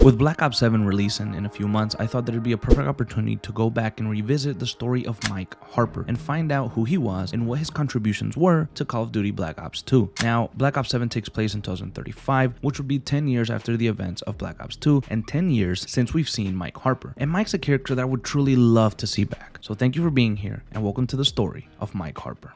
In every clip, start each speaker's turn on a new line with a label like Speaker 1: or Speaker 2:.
Speaker 1: With Black Ops 7 releasing in a few months, I thought that it'd be a perfect opportunity to go back and revisit the story of Mike Harper and find out who he was and what his contributions were to Call of Duty Black Ops 2. Now, Black Ops 7 takes place in 2035, which would be 10 years after the events of Black Ops 2 and 10 years since we've seen Mike Harper. And Mike's a character that I would truly love to see back. So thank you for being here and welcome to the story of Mike Harper.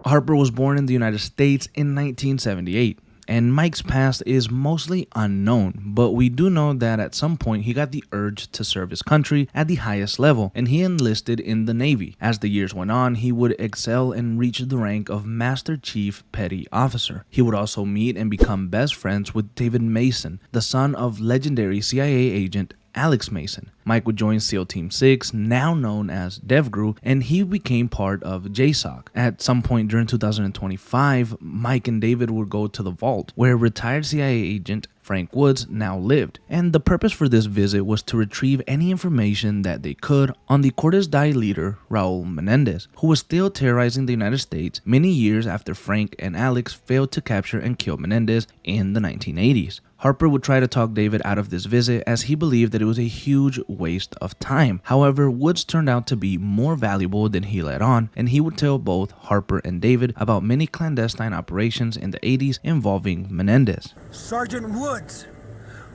Speaker 1: Harper was born in the United States in 1978, and Mike's past is mostly unknown, but we do know that at some point he got the urge to serve his country at the highest level, and he enlisted in the Navy. As the years went on, he would excel and reach the rank of Master Chief Petty Officer. He would also meet and become best friends with David Mason, the son of legendary CIA agent Alex Mason. Mike would join SEAL Team 6, now known as DevGru, and he became part of JSOC. At some point during 2025, Mike and David would go to the vault, where retired CIA agent Frank Woods now lived, and the purpose for this visit was to retrieve any information that they could on the Cortes Dai leader Raul Menendez, who was still terrorizing the United States many years after Frank and Alex failed to capture and kill Menendez in the 1980s. Harper would try to talk David out of this visit as he believed that it was a huge waste of time. However, Woods turned out to be more valuable than he let on, and he would tell both Harper and David about many clandestine operations in the 80s involving Menendez.
Speaker 2: Sergeant Woods,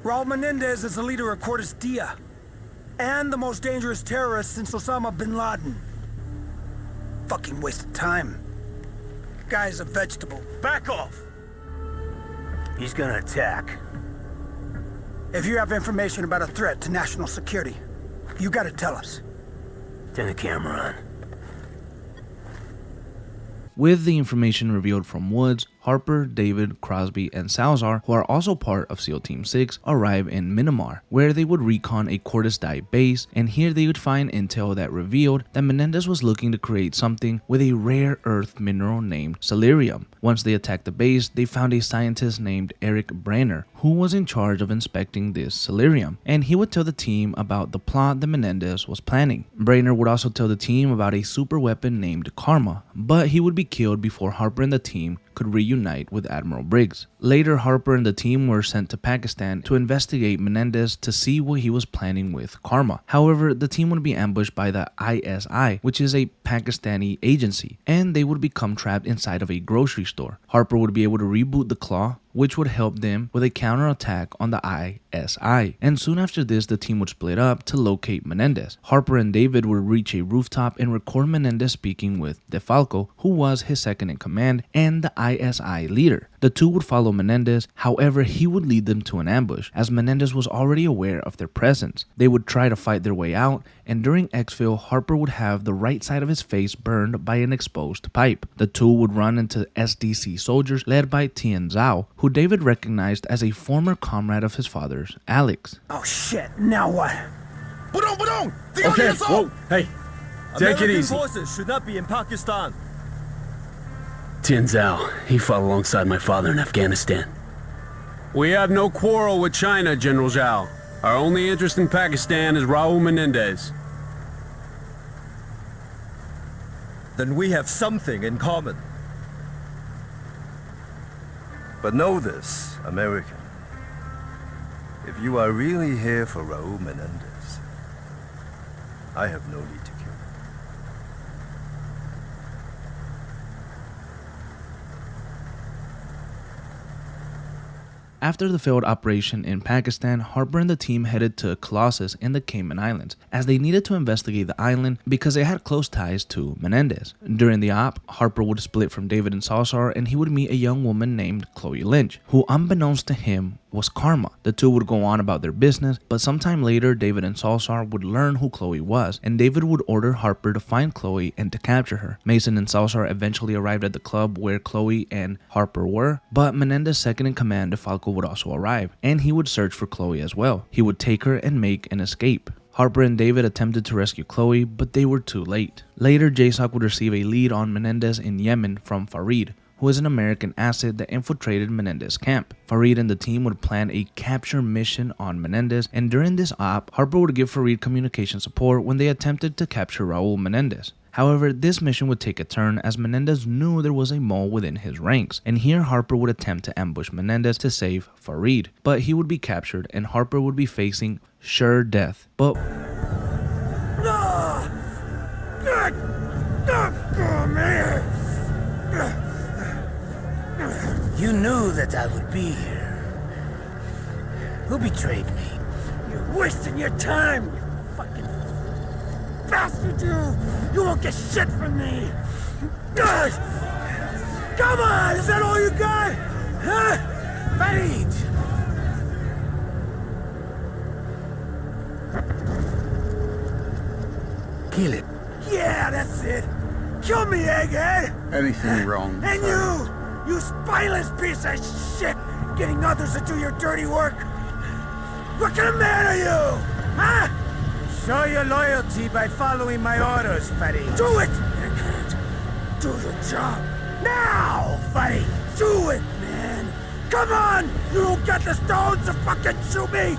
Speaker 2: Raul Menendez is the leader of Cortes Dai and the most dangerous terrorist since Osama bin Laden. Fucking waste of time. Guy's a vegetable.
Speaker 3: Back off! He's gonna attack.
Speaker 2: If you have information about a threat to national security, you gotta tell us.
Speaker 3: Turn the camera on.
Speaker 1: With the information revealed from Woods, Harper, David, Crosby, and Salazar, who are also part of SEAL Team 6, arrive in Myanmar, where they would recon a Cortes Dai base, and here they would find intel that revealed that Menendez was looking to create something with a rare earth mineral named celerium. Once they attacked the base, they found a scientist named Eric Branner, who was in charge of inspecting this celerium, and he would tell the team about the plot that Menendez was planning. Branner would also tell the team about a super weapon named Karma, but he would be killed before Harper and the team could reunite with Admiral Briggs. Later, Harper and the team were sent to Pakistan to investigate Menendez to see what he was planning with Karma. However, the team would be ambushed by the ISI, which is a Pakistani agency, and they would become trapped inside of a grocery store. Harper would be able to reboot the claw, which would help them with a counterattack on the ISI. And soon after this, the team would split up to locate Menendez. Harper and David would reach a rooftop and record Menendez speaking with DeFalco, who was his second in command and the ISI leader. The two would follow Menendez, however, he would lead them to an ambush, as Menendez was already aware of their presence. They would try to fight their way out, and during exfil, Harper would have the right side of his face burned by an exposed pipe. The two would run into SDC soldiers led by Tien Zhao, who David recognized as a former comrade of his father's, Alex.
Speaker 2: Oh shit, now what?
Speaker 4: Okay, whoa, hey, take it easy.
Speaker 3: Forces should not be in Pakistan.
Speaker 5: Tien Zhao, he fought alongside my father in Afghanistan.
Speaker 4: We have no quarrel with China, General Zhao. Our only interest in Pakistan is Raul Menendez.
Speaker 3: Then we have something in common.
Speaker 6: But know this, American. If you are really here for Raul Menendez, I have no need to kill you.
Speaker 1: After the failed operation in Pakistan, Harper and the team headed to Colossus in the Cayman Islands, as they needed to investigate the island because they had close ties to Menendez. During the op, Harper would split from David and Salazar, and he would meet a young woman named Chloe Lynch, who unbeknownst to him was Karma. The two would go on about their business, but sometime later, David and Salazar would learn who Chloe was, and David would order Harper to find Chloe and to capture her. Mason and Salazar eventually arrived at the club where Chloe and Harper were, but Menendez's second in command, DeFalco, would also arrive, and he would search for Chloe as well. He would take her and make an escape. Harper and David attempted to rescue Chloe, but they were too late. Later, JSOC would receive a lead on Menendez in Yemen from Farid, who is an American asset that infiltrated Menendez's camp. Farid and the team would plan a capture mission on Menendez, and during this op, Harper would give Farid communication support when they attempted to capture Raul Menendez. However, this mission would take a turn as Menendez knew there was a mole within his ranks, and here Harper would attempt to ambush Menendez to save Farid, but he would be captured and Harper would be facing sure death. But
Speaker 3: You knew that I would be here. Who betrayed me?
Speaker 2: You're wasting your time, you fucking bastard, you! You won't get shit from me! God! Come on! Is that all you got? Huh?
Speaker 3: Farid! Kill it.
Speaker 2: Yeah, that's it! Kill me, egghead!
Speaker 7: Anything wrong?
Speaker 2: And you spineless piece of shit! Getting others to do your dirty work! What kind of man are you? Huh?
Speaker 3: Show your loyalty by following my orders, Farid.
Speaker 2: Do it! Do your job! Now, Farid! Do it, man! Come on! You don't got the stones to fucking shoot me!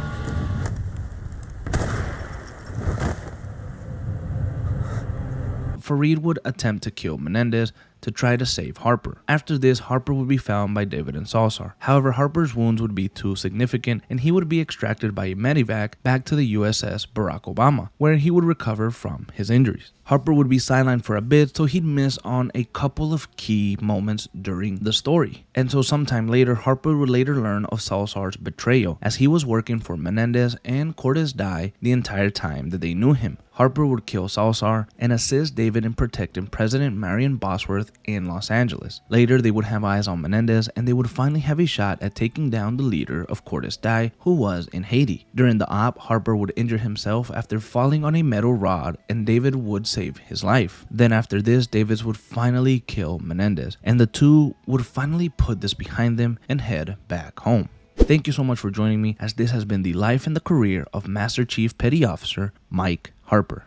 Speaker 1: Farid would attempt to kill Menendez to try to save Harper. After this, Harper would be found by David and Salazar. However, Harper's wounds would be too significant and he would be extracted by a medevac back to the USS Barack Obama, where he would recover from his injuries. Harper would be sidelined for a bit, so he'd miss on a couple of key moments during the story. And so sometime later, Harper would later learn of Salazar's betrayal, as he was working for Menendez and Cortes Dye the entire time that they knew him. Harper would kill Salazar and assist David in protecting President Marion Bosworth in Los Angeles. Later, they would have eyes on Menendez and they would finally have a shot at taking down the leader of Cortes Dye, who was in Haiti. During the op, Harper would injure himself after falling on a metal rod and David would save his life. Then after this, David would finally kill Menendez and the two would finally put this behind them and head back home. Thank you so much for joining me, as this has been the life and the career of Master Chief Petty Officer Mike Harper.